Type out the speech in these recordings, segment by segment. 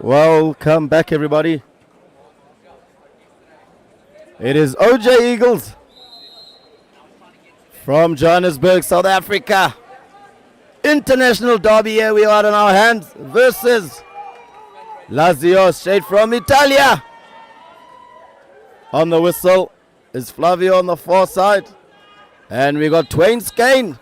Welcome back, everybody. It is OJ Eagles from Johannesburg, South Africa. International derby here we are in our hands versus Lazio, straight from Italia. On the whistle is Flavio on the far side. And we got Twain Skane.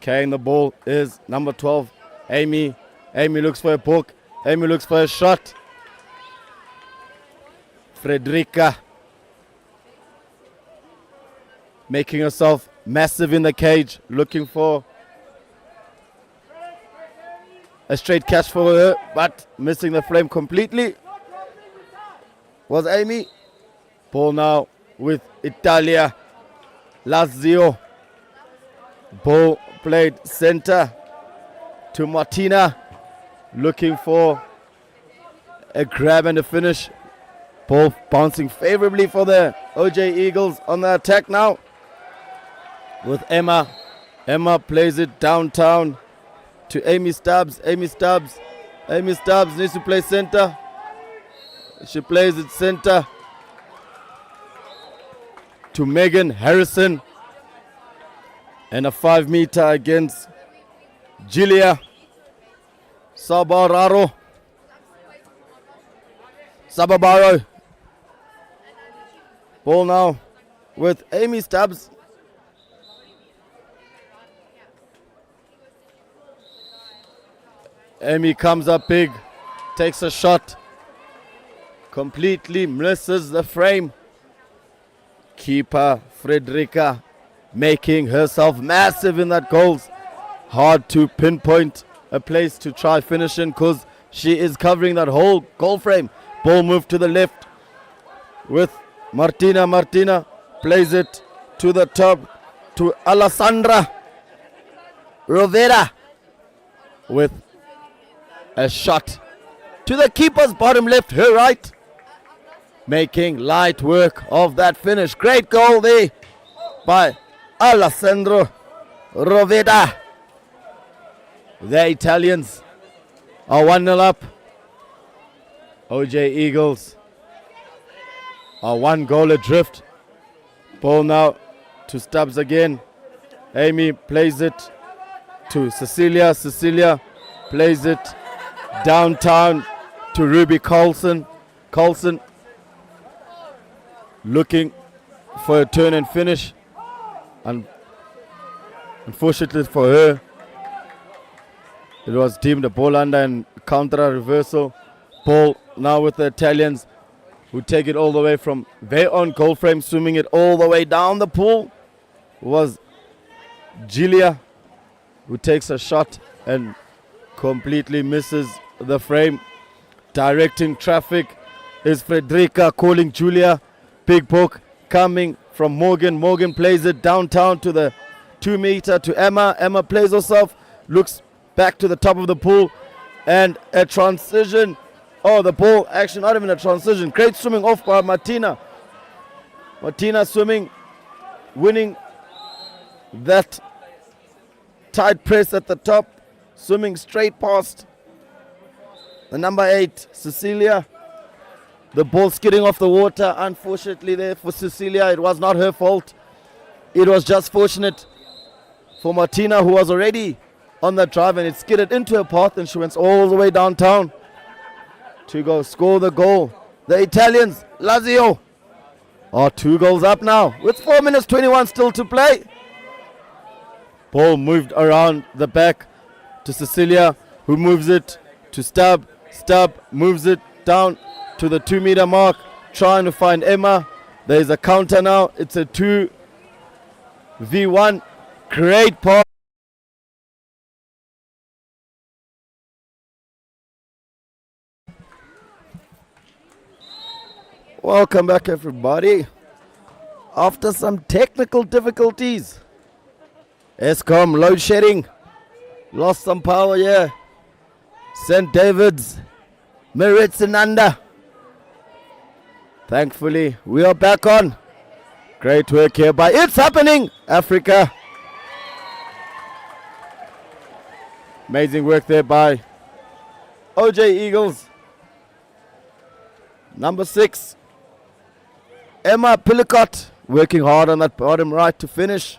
Carrying the ball is number 12, Amy. Amy looks for a poke. Amy looks for a shot. Frederica making herself massive in the cage, looking for a straight catch for her, but missing the frame completely was Amy. Ball now with Italia. Lazio. Ball played center to Martina, looking for a grab and a finish. Ball bouncing favorably for the OJ Eagles on the attack now with Emma. Emma plays it downtown to Amy Stubbs. Amy Stubbs needs to play center. She plays it center to Megan Harrison. And a 5 meter against Giulia Sababaro. Ball now with Amy Stubbs. Amy comes up big, takes a shot, completely misses the frame. Keeper Frederica making herself massive in that goal. Hard to pinpoint a place to try finish in because she is covering that whole goal frame. Ball moved to the left with Martina. Martina plays it to the top to Alessandra Rovera with a shot to the keeper's bottom left, her right, making light work of that finish. Great goal there by Alessandro Roveda. The Italians are 1-0 up. OJ Eagles are 1 goal adrift. Ball now to Stubbs again. Amy plays it to Cecilia. Cecilia plays it downtown to Ruby Carlson. Carlson looking for a turn and finish. Unfortunately for her, it was deemed a ball under and counter reversal. Ball now with the Italians, who take it all the way from their own goal frame, swimming it all the way down the pool. Was Giulia, who takes a shot and completely misses the frame. Directing traffic is Frederica, calling Giulia. Big poke coming from Morgan. Morgan plays it downtown to the 2 meter to Emma. Emma plays herself, looks back to the top of the pool, and a transition. Oh, the ball, actually not even a transition. Great swimming off by Martina. Martina swimming, winning that tight press at the top, swimming straight past the number 8, Cecilia. The ball skidding off the water, unfortunately there for Cecilia. It was not her fault. It was just fortunate for Martina, who was already on that drive, and it skidded into her path, and she went all the way downtown to go score the goal. The Italians, Lazio, are 2 goals up now with 4 minutes 21 still to play. Ball moved around the back to Cecilia, who moves it to Stubb. Stubb moves it down to the 2 meter mark, trying to find Emma. There's a counter now. It's a 2v1. Great pass. Welcome back, everybody. After some technical difficulties, Eskom load shedding, lost some power here. St. David's, Marist, Inanda. Thankfully, we are back on. Great work here by It's Happening Africa. Amazing work there by OJ Eagles. Number 6, Emma Pillicott, working hard on that bottom right to finish.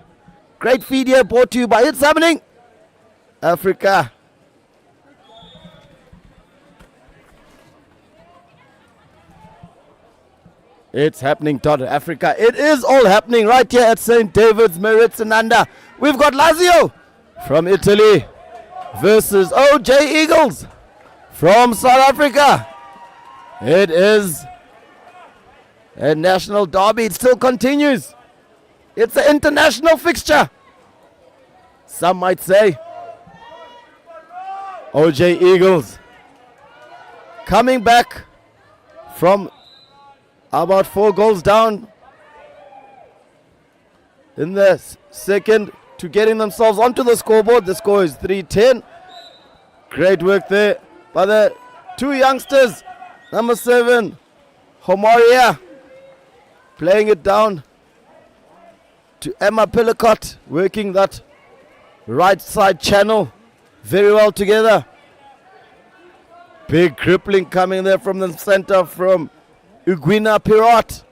Great feed here brought to you by It's Happening Africa. It's Happening.Africa. It is all happening right here at St. David's, Marist, Inanda. We've got Lazio from Italy versus OJ Eagles from South Africa. It is a national derby. It still continues. It's an international fixture, some might say. OJ Eagles coming back from about 4 goals down in the second to getting themselves onto the scoreboard. The score is 3-10. Great work there by the 2 youngsters. Number 7, Homaria, playing it down to Emma Pillicott, working that right side channel very well together. Big crippling coming there from the center from Uguina Pirot.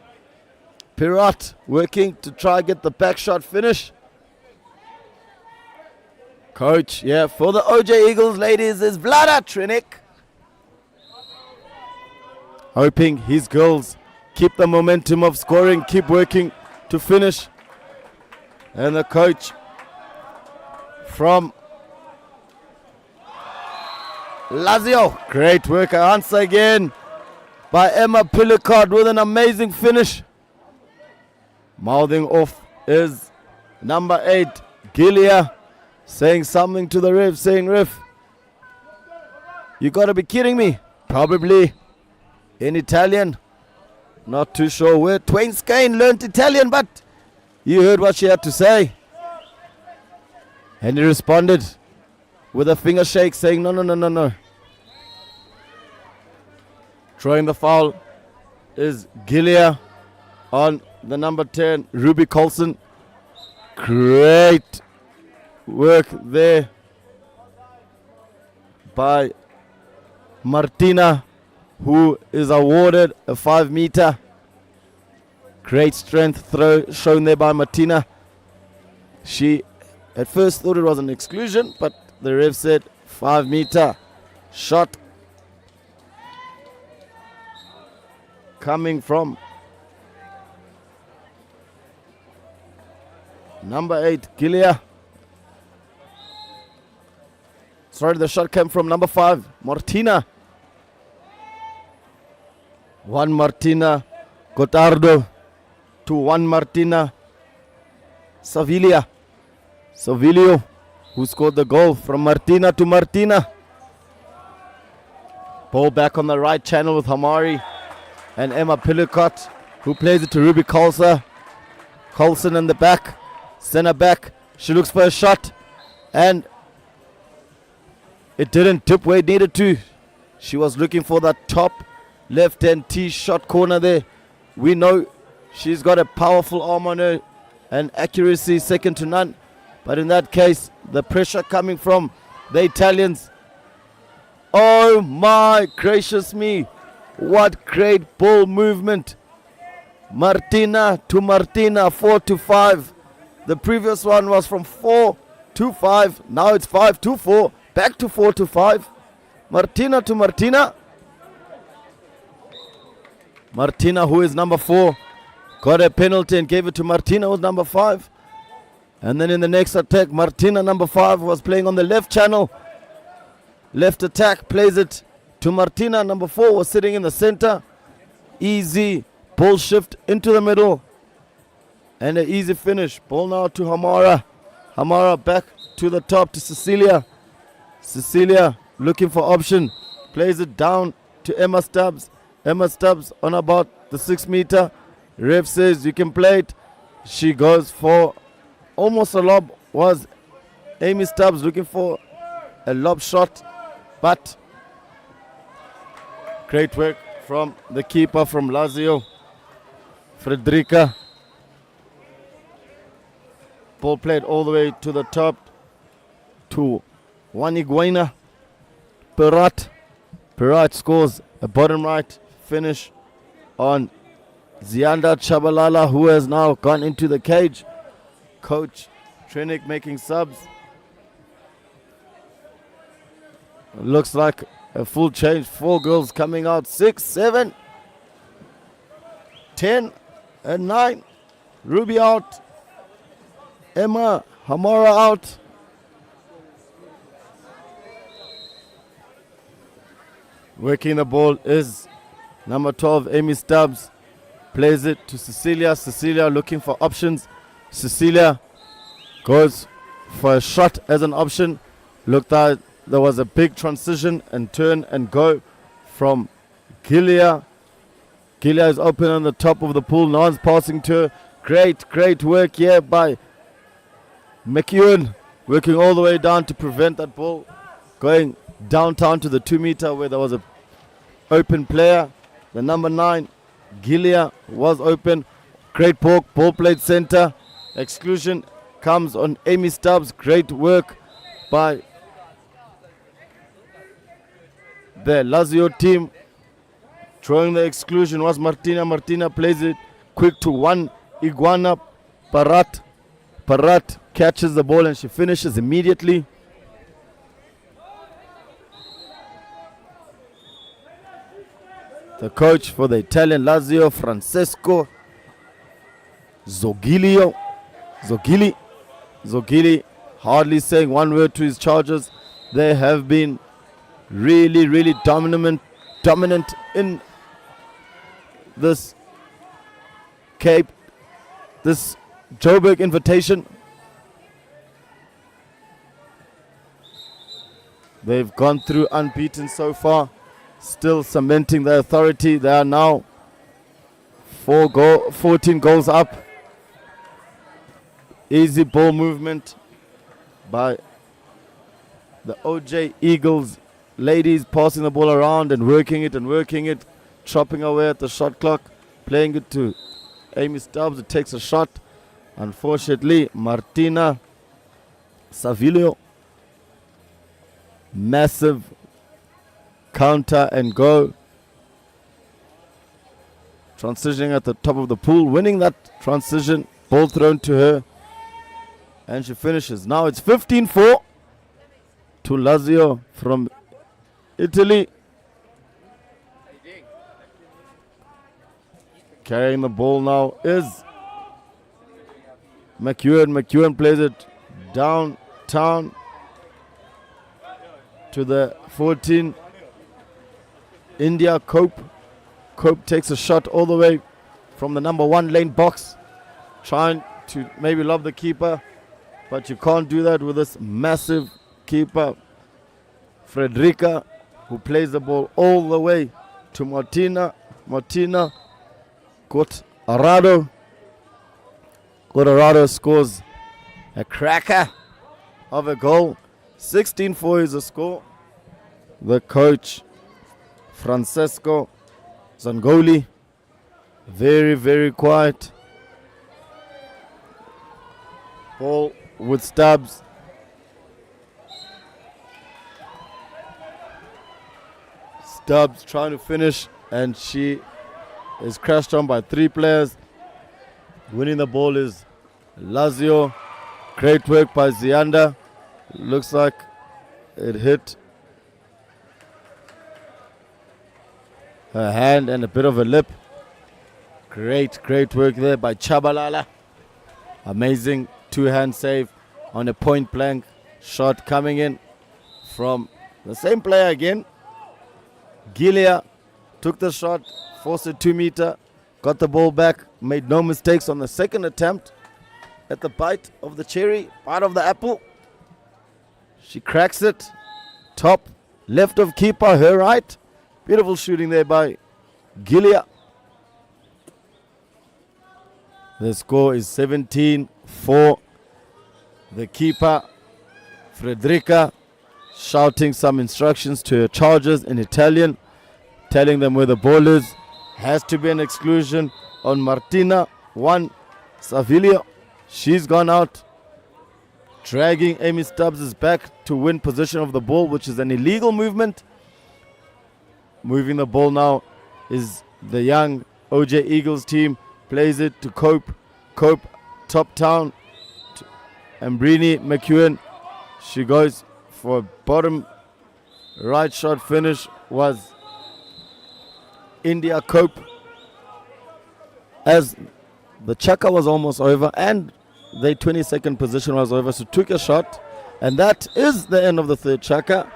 Pirot working to try and get the back shot finish. Coach, for the OJ Eagles ladies is Vlada Trinik. Hoping his girls keep the momentum of scoring, keep working to finish. And the coach from Lazio. Great work. Answer again by Emma Pillicott with an amazing finish. Mouthing off is number 8, Gilia, saying something to the ref, saying, "Ref, you gotta be kidding me." Probably in Italian. Not too sure where Twain Skane learned Italian, but you heard what she had to say. And he responded with a finger shake saying, no. Throwing the foul is Gilia on the number 10, Ruby Colson. Great work there by Martina, who is awarded a 5-meter. Great strength throw shown there by Martina. She at first thought it was an exclusion, but the ref said 5-meter shot coming from number 8, Gilia. Sorry, the shot came from number 5, Martina. 1 Martina Gotardo to 1 Martina Savilio, who scored the goal from Martina to Martina. Ball back on the right channel with Hamari and Emma Pillicott, who plays it to Ruby Colson. Colson in the back, center back. She looks for a shot, and it didn't tip where it needed to. She was looking for that top left-hand tee shot corner there. We know she's got a powerful arm on her and accuracy second to none. But in that case, the pressure coming from the Italians. Oh my gracious me. What great ball movement. Martina to Martina, 4-5. The previous one was from 4-5. Now it's 5-4. Back to 4-5. Martina to Martina. Martina, who is number 4, got a penalty and gave it to Martina, who's number 5. And then in the next attack, Martina, number 5, was playing on the left channel. Left attack, plays it to Martina, number 4, was sitting in the center. Easy ball shift into the middle. And an easy finish. Ball now to Hamara. Hamara back to the top to Cecilia. Cecilia looking for option. Plays it down to Emma Stubbs. Emma Stubbs on about the 6-meter. Ref says you can play it. She goes for almost a lob. Was Amy Stubbs looking for a lob shot, but great work from the keeper from Lazio, Frederica. Ball played all the way to the top to Waniguaina Perat. Pirat scores a bottom right finish on Zianda Chabalala, who has now gone into the cage. Coach Trinick making subs. Looks like a full change. 4 girls coming out. 6, 7, 10, and 9. Ruby out. Emma Hamara out. Working the ball is number 12, Amy Stubbs. Plays it to Cecilia. Cecilia looking for options. Cecilia goes for a shot as an option. Looked like there was a big transition and turn and go from Gilia. Gilia is open on the top of the pool. No one's passing to her. Great work here by McEwen. Working all the way down to prevent that ball going downtown to the 2 meter where there was a open player. The number 9, Gilia, was open. Great ball played center. Exclusion comes on Amy Stubbs. Great work by the Lazio team. Drawing the exclusion was Martina. Martina plays it quick to 1, Iguana Parat. Parat catches the ball and she finishes immediately. The coach for the Italian Lazio, Francesco Zogili, hardly saying one word to his charges. They have been really dominant in this Joburg invitation. They've gone through unbeaten so far, still cementing their authority. They are now 14 goals up. Easy ball movement by the OJ Eagles ladies, passing the ball around and working it, chopping away at the shot clock, playing it to Amy Stubbs, who takes a shot. Unfortunately, Martina Savilio, massive counter and go. Transitioning at the top of the pool, winning that transition, ball thrown to her, and she finishes. Now it's 15-4 to Lazio from Italy. Carrying the ball now is McEwen. McEwen plays it downtown to the 14. India Cope. Cope takes a shot all the way from the number 1 lane box, trying to maybe lob the keeper, but you can't do that with this massive keeper, Frederica, who plays the ball all the way to Martina. Martina Cotarado. Cotarado scores a cracker of a goal. 16-4 is the score. The coach, Francesco Zangoli, very quiet. Ball with Stubbs. Stubbs trying to finish, and she is crashed on by 3 players. Winning the ball is Lazio. Great work by Zianda. Looks like it hit her hand and a bit of a lip. Great work there by Chabalala. Amazing 2-hand save on a point blank shot coming in from the same player again. Gilia took the shot, forced it 2 meter, got the ball back, made no mistakes on the second attempt at the bite of the cherry, part of the apple. She cracks it, top left of keeper, her right. Beautiful shooting there by Gilia. The score is 17-4. The keeper, Frederica, shouting some instructions to her charges in Italian, telling them where the ball is. Has to be an exclusion on Martina. 1, Savilio. She's gone out. Dragging Amy Stubbs back to win possession of the ball, which is an illegal movement. moving the ball now is the young OJ Eagles team. Plays it to Cope. Cope, top town. Ambrini McEwen. She goes for a bottom right shot finish. Was India Cope. As the chaka was almost over and the 22nd position was over, so took a shot. And that is the end of the third chaka.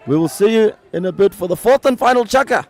We will see you in a bit for the fourth and final chaka.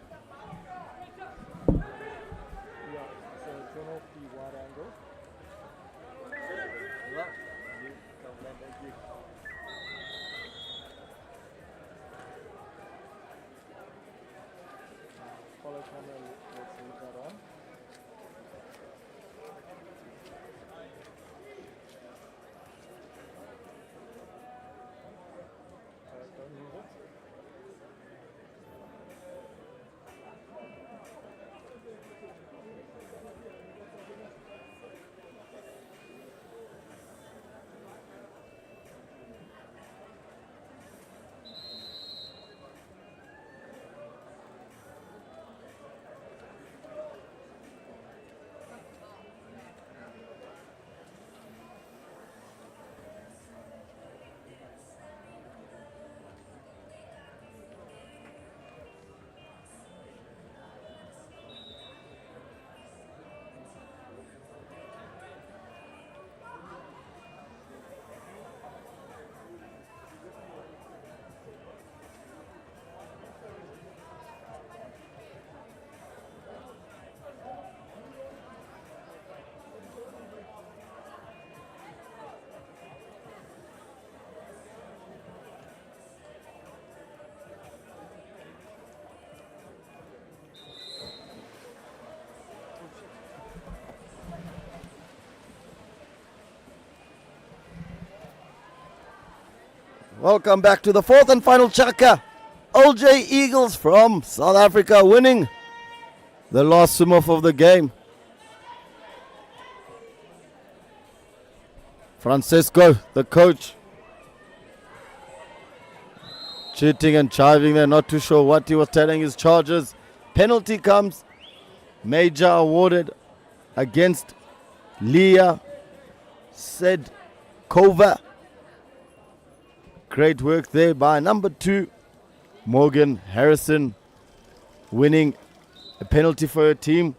Welcome back to the fourth and final chaka. OJ Eagles from South Africa winning the last swim-off of the game. Francisco, the coach, cheating and chiving there, not too sure what he was telling his charges. Penalty comes, major awarded against Leah Sedkova. Great work there by number 2, Morgan Harrison, winning a penalty for her team.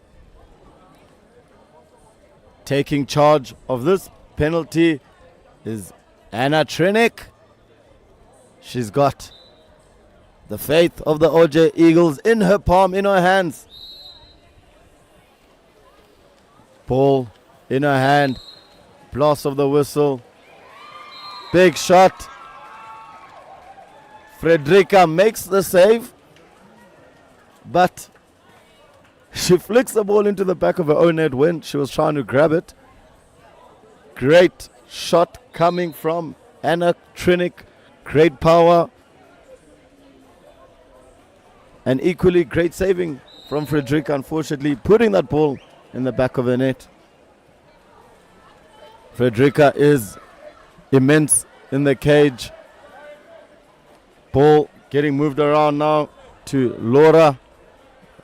Taking charge of this penalty is Anna Trinick. She's got the faith of the OJ Eagles in her palm, in her hands. Ball in her hand. Blast of the whistle. Big shot. Frederica makes the save, but she flicks the ball into the back of her own net when she was trying to grab it. Great shot coming from Anna Trinick. Great power. And equally great saving from Frederica, unfortunately, putting that ball in the back of the net. Frederica is immense in the cage. Ball getting moved around now to Laura.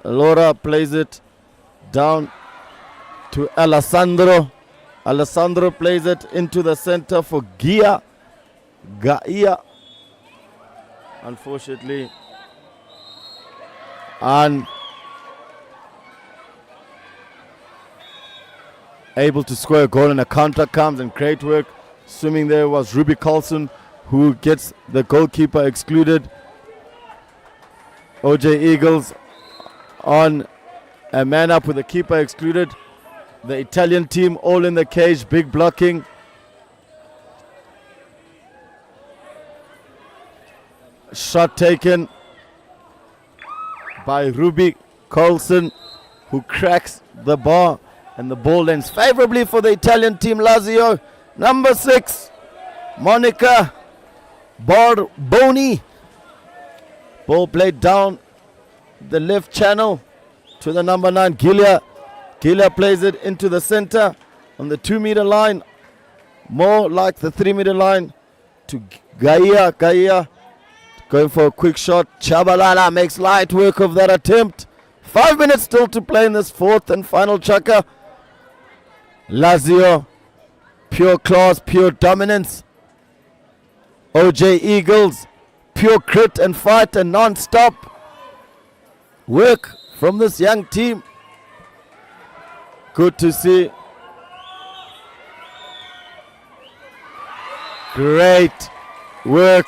Laura plays it down to Alessandro. Alessandro plays it into the center for Gaia. Unfortunately, able to score a goal, and a counter comes, and great work swimming there was Ruby Carlson, who gets the goalkeeper excluded. OJ Eagles on a man up with the keeper excluded. The Italian team all in the cage, big blocking. Shot taken by Ruby Carlson, who cracks the bar, and the ball ends favorably for the Italian team, Lazio. Number 6, Monica Barboni. Ball played down the left channel to the number 9, Gilia. Gilia plays it into the center on the 2-meter line, more like the 3-meter line, to Gaia. Gaia going for a quick shot. Chabalala makes light work of that attempt. 5 minutes still to play in this fourth and final chaka. Lazio, pure class, pure dominance. OJ Eagles, pure grit and fight and non-stop work from this young team. Good to see. Great work.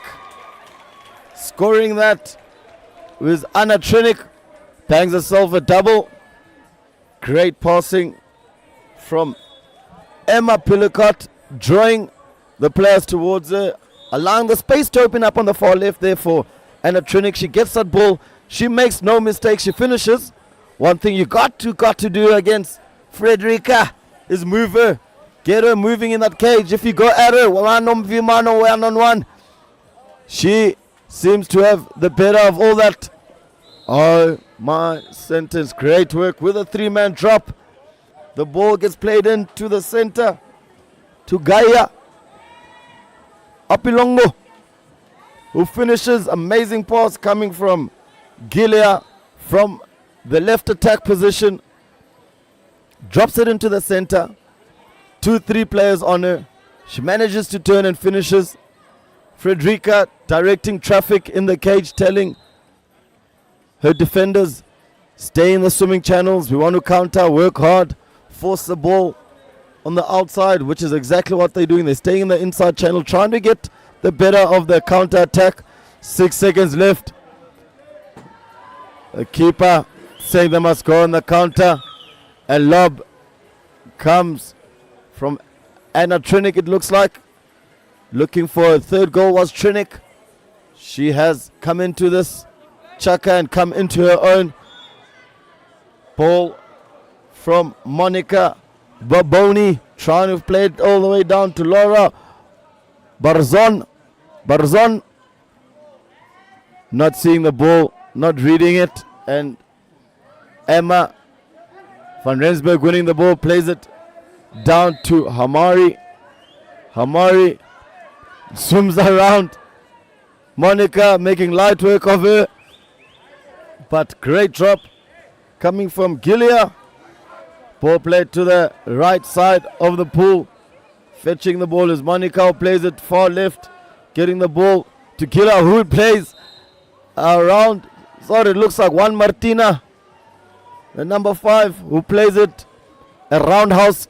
Scoring that with Anna Trinick. Bangs herself a double. Great passing from Emma Pillicott, drawing the players towards her, allowing the space to open up on the far left there for Anna Trinick. She gets that ball. She makes no mistake. She finishes. One thing you got to do against Frederica is move her. Get her moving in that cage. If you go at her, one-on-one, she seems to have the better of all that. Oh, my sentence. Great work with a 3-man drop. The ball gets played into the center to Gaia Apilongo, who finishes. Amazing pass coming from Gilia from the left attack position. Drops it into the center. 2-3 players on her. She manages to turn and finishes. Frederica directing traffic in the cage, telling her defenders, stay in the swimming channels. We want to counter, work hard, force the ball on the outside, which is exactly what they're doing. They're staying in the inside channel, trying to get the better of the counter attack. 6 seconds left. The keeper saying they must go on the counter. A lob comes from Anna Trinick, it looks like. Looking for a third goal was Trinick. She has come into this chaka and come into her own. Ball from Monica Baboni, trying to play it all the way down to Laura Barzon. Not seeing the ball, not reading it, and Emma van Rensburg winning the ball, plays it down to Hamari. Hamari swims around. Monica making light work of her, but great drop coming from Gilia. Ball played to the right side of the pool. Fetching the ball is Monica, who plays it far left. Getting the ball to Gilia, who plays around. Sorry, it looks like Juan Martina, the number 5, who plays it a roundhouse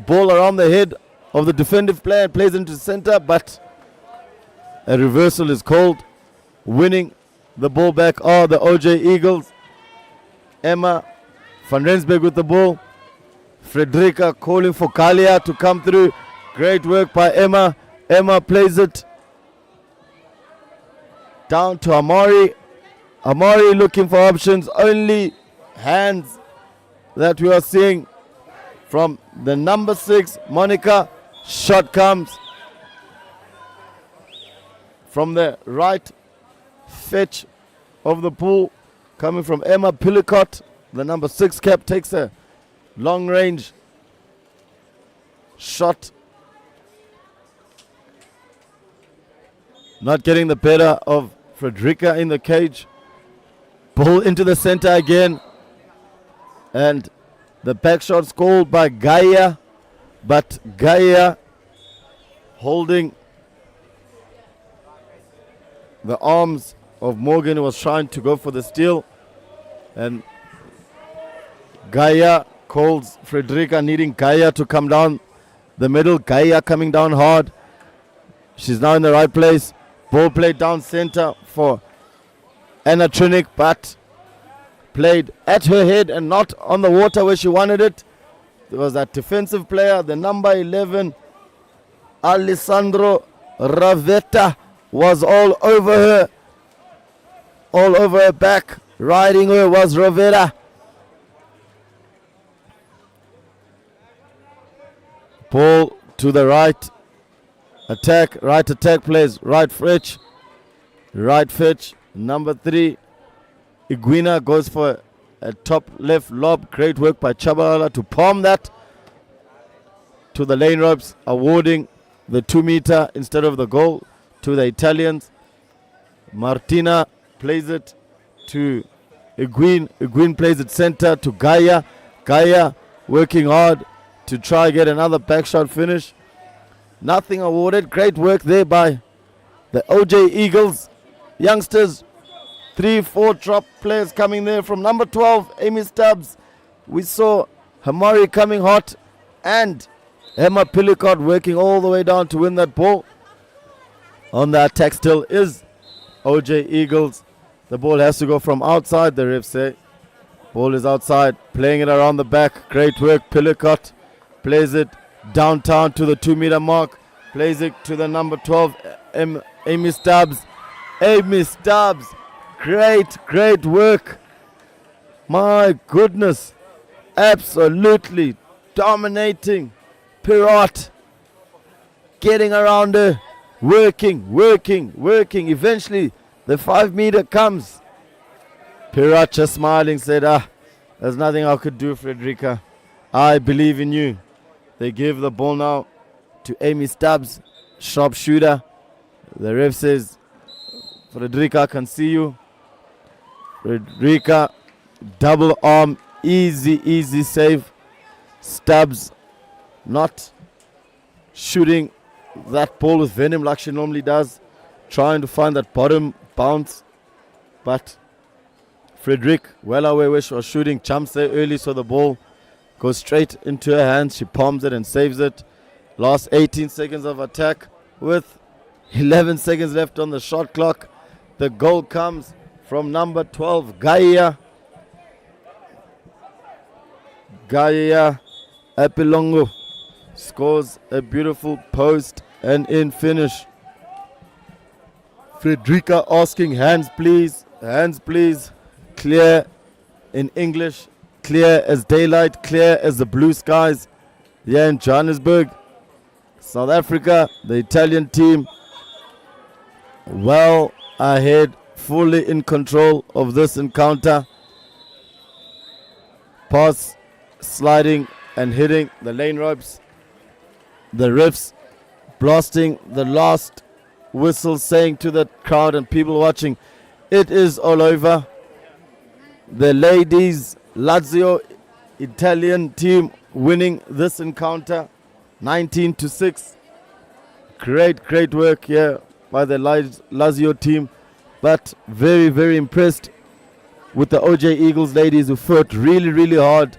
ball around the head of the defensive player and plays into the center, but a reversal is called. Winning the ball back are the OJ Eagles. Emma van Rensburg with the ball. Frederica calling for Kalia to come through. Great work by Emma. Emma plays it down to Amari. Amari looking for options. Only hands that we are seeing from the number 6, Monica. Shot comes from the right fetch of the pool, coming from Emma Pillicott. The number 6 cap takes a long range shot. Not getting the better of Frederica in the cage. Ball into the center again. And the back shot's called by Gaia. But Gaia holding the arms of Morgan, who was trying to go for the steal. And Gaia calls Frederica, needing Gaia to come down the middle. Gaia coming down hard. She's now in the right place. Ball played down center for Anna Trinick, but played at her head and not on the water where she wanted it. There was that defensive player, the number 11, Alessandro Ravetta, was all over her back. Riding her was Ravetta. Ball to the right attack plays right fetch, number 3, Iguina goes for a top left lob. Great work by Chabalala to palm that to the lane ropes, awarding the 2 meter instead of the goal to the Italians. Martina plays it to Iguin. Iguin plays it center to Gaia. Gaia working hard to try get another back shot finish. Nothing awarded. Great work there by the OJ Eagles. Youngsters, 3-4 drop players coming there from number 12, Amy Stubbs. We saw Hamari coming hot and Emma Pillicott working all the way down to win that ball. On the attack still is OJ Eagles. The ball has to go from outside, the refs say. Ball is outside, playing it around the back. Great work, Pillicott plays it downtown to the 2-meter mark. Plays it to the number 12, Amy Stubbs. Amy Stubbs, great work. My goodness, absolutely dominating. Pirat getting around her, working. Eventually, the 5-meter comes. Pirat just smiling, said, there's nothing I could do, Frederica. I believe in you. They give the ball now to Amy Stubbs, sharpshooter. The ref says, Frederica, I can see you. Frederica, double arm, easy save. Stubbs not shooting that ball with venom like she normally does. Trying to find that bottom bounce. But Frederic, well aware where she was shooting, jumps there early so the ball goes straight into her hands. She palms it and saves it. Last 18 seconds of attack with 11 seconds left on the shot clock. The goal comes from number 12, Gaia Apilongo scores a beautiful post and in finish. Frederica asking hands please, clear in English, clear as daylight, clear as the blue skies here in Johannesburg. South Africa, the Italian team, well ahead, fully in control of this encounter. Pass, sliding and hitting the lane ropes. The refs blasting the last whistle, saying to the crowd and people watching, it is all over. The ladies Lazio Italian team winning this encounter 19-6. Great work here by the Lazio team, but very impressed with the OJ Eagles ladies who fought really hard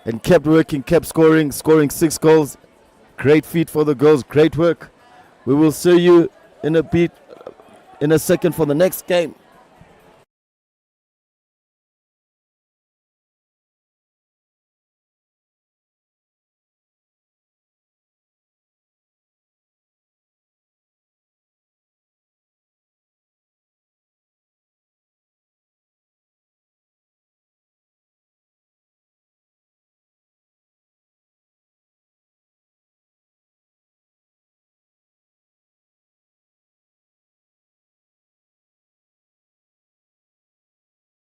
and kept working, kept scoring 6 goals. Great feat for the girls, great work. We will see you in a second for the next game.